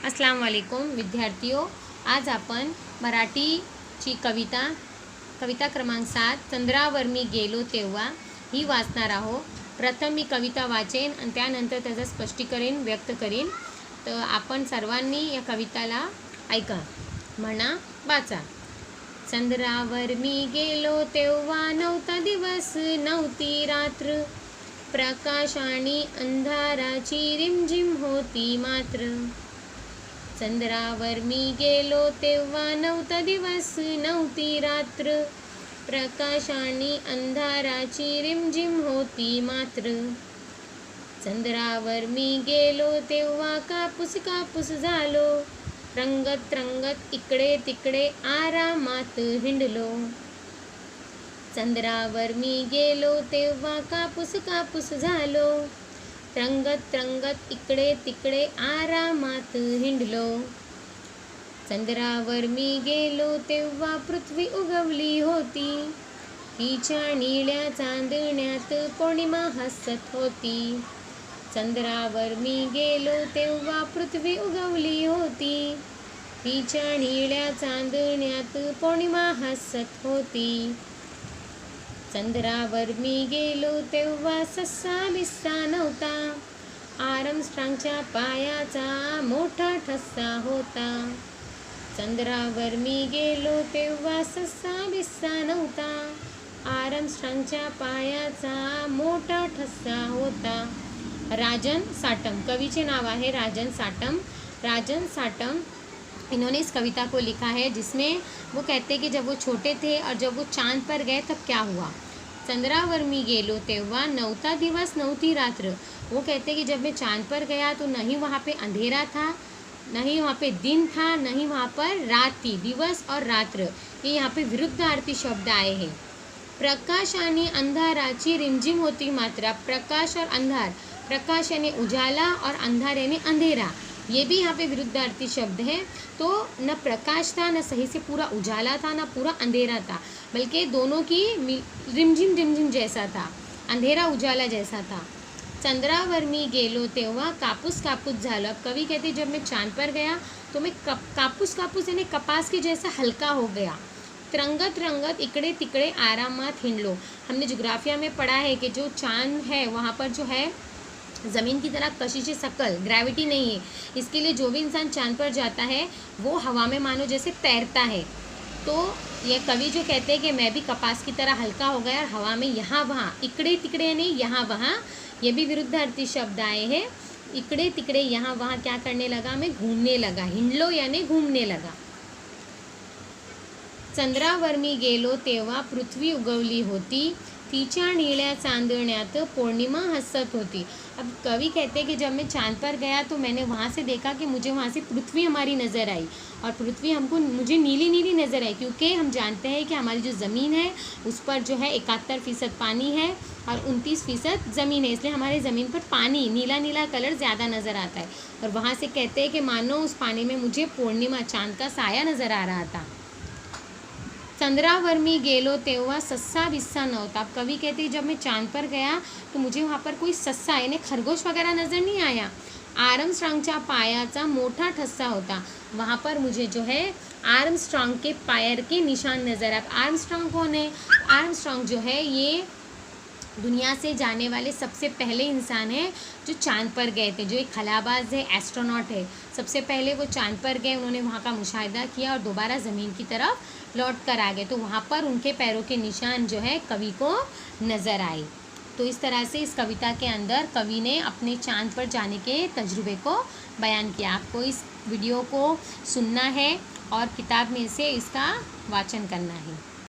अस्सलाम वालेकुम विद्यार्थियों, आज आपण मराठीची कविता क्रमांक 7 चंद्रावर मी गेलो तेव्हा ही वाचणार आहोत। प्रथम मी कविता वाचेन आणि त्यानंतर त्याचं स्पष्टीकरण व्यक्त करेन। तर आपण सर्वांनी या कविताला ऐका, म्हणा, वाचा। चंद्रावर मी गेलो तेव्हा नव्हता दिवस नव्हती रात्र, प्रकाश आणि अंधाराची रिमझिम होती मात्र। चंद्रावर मी गेलो तेव्हा नव्हता दिवस नव्हती रात्र, प्रकाश आणि अंधाराची रिमझिम होती मात्र। चंद्रावर मी गेलो तेव्हा कापूस कापूस झालो, रंगत रंगत इकडे तिकडे आरामात हिंडलो। चंद्रावर मी गेलो तेव्हा कापूस कापूस झालो, रंगत रंगत इकडे तिकडे आरामात हिंडलो। चंद्रावर मी गेलो तेव्हा पृथ्वी उगवली होती, तिच्या निळ्या चांदण्यात पौर्णिमा हसत होती। चंद्रावर मी गेलो तेव्हा पृथ्वी उगवली होती, तिच्या निळ्या चांदण्यात पौर्णिमा हसत होती। चंद्रावर मी गेलो तेव्हा ससा बिस्सा नव्हता, आर्मस्ट्राँगच्या पायाचा मोठा ठसा होता। चंद्रावर मी गेलो तेव्हा ससा बिस्सा नव्हता, आर्मस्ट्राँगच्या पायाचा मोठा ठसा होता। राजन साटम, कवि नाम है राजन साटम। राजन साटम इन्होंने इस कविता को लिखा है, जिसमें वो कहते हैं कि जब वो छोटे थे और जब वो चांद पर गए तब क्या हुआ। चंद्रावर मी गेलो तेव्हा नव्हता दिवस नव्हती रात्र। वो कहते हैं कि जब मैं चांद पर गया तो नहीं वहाँ पे अंधेरा था, नहीं वहाँ पे दिन था, नहीं वहाँ पर रात थी। दिवस और रात्र ये यहाँ पे विरुद्धार्थी शब्द आए हैं। प्रकाश आणि अंधाराची रिमझिम होती मात्रा। प्रकाश और अंधार, प्रकाश यानी उजाला और अंधार यानी अंधेरा, ये भी यहाँ पे विरुद्धार्थी शब्द है। तो न प्रकाश था, न सही से पूरा उजाला था, न पूरा अंधेरा था, बल्कि दोनों की रिमझिम रिमझिम जैसा था, अंधेरा उजाला जैसा था। चंद्रावर मी गेलो तेव्हा कापूस कापूस झालो। अब कवि कहते जब मैं चांद पर गया तो मैं कापूस कापूस यानी कपास के जैसा हल्का हो गया। रंगत रंगत इकड़े तिकड़े आरामात हिंडलो। हमने जोग्राफिया में पढ़ा है कि जो चांद है वहाँ पर जो है ज़मीन की तरह कशिश शकल, ग्रेविटी नहीं है। इसके लिए जो भी इंसान चांद पर जाता है वो हवा में मानो जैसे तैरता है। तो ये कवि जो कहते हैं कि मैं भी कपास की तरह हल्का हो गया और हवा में यहाँ वहाँ, इकड़े तिकड़े यानी यहाँ वहाँ, ये भी विरुद्धार्थी शब्द आए हैं। इकड़े तिकड़े यहाँ वहाँ क्या करने लगा, मैं घूमने लगा। हिंडलो यानी घूमने लगा। चंद्रावर मी गेलो तेव्हा पृथ्वी उगवली होती, तिच्या निळ्या चांदण्यात पौर्णिमा हसत होती। अब कवि कहते हैं कि जब मैं चांद पर गया तो मैंने वहाँ से देखा कि मुझे वहाँ से पृथ्वी हमारी नज़र आई, और पृथ्वी मुझे नीली नीली नज़र आई, क्योंकि हम जानते हैं कि हमारी जो ज़मीन है उस पर जो है 71% पानी है और 29% ज़मीन है, इसलिए हमारे ज़मीन पर पानी नीला नीला कलर ज़्यादा नज़र आता है। और वहाँ से कहते हैं कि मानो उस पानी में मुझे पूर्णिमा, चांद का साया नज़र आ रहा था। चंद्रावर मी गेलो तेव्हा सस्सा बिस्सा नव्हता। कवि कहते जब मैं चांद पर गया तो मुझे वहाँ पर कोई सस्सा यानी खरगोश वगैरह नज़र नहीं आया। आर्मस्ट्राँगच्या पायाचा मोठा ठस्सा होता, वहाँ पर मुझे जो है आर्मस्ट्राँग के पैर के निशान नज़र आए। आर्मस्ट्राँग कौन है? आर्मस्ट्राँग जो है ये दुनिया से जाने वाले सबसे पहले इंसान हैं जो चांद पर गए थे, जो एक खलाबाज है, एस्ट्रोनॉट है। सबसे पहले वो चांद पर गए, उन्होंने वहाँ का मुशाहिदा किया और दोबारा ज़मीन की तरफ लौट कर आ गए, तो वहाँ पर उनके पैरों के निशान जो है कवि को नज़र आए। तो इस तरह से इस कविता के अंदर कवि ने अपने चांद पर जाने के तजुर्बे को बयान किया। आपको इस वीडियो को सुनना है और किताब में से इसका वाचन करना है।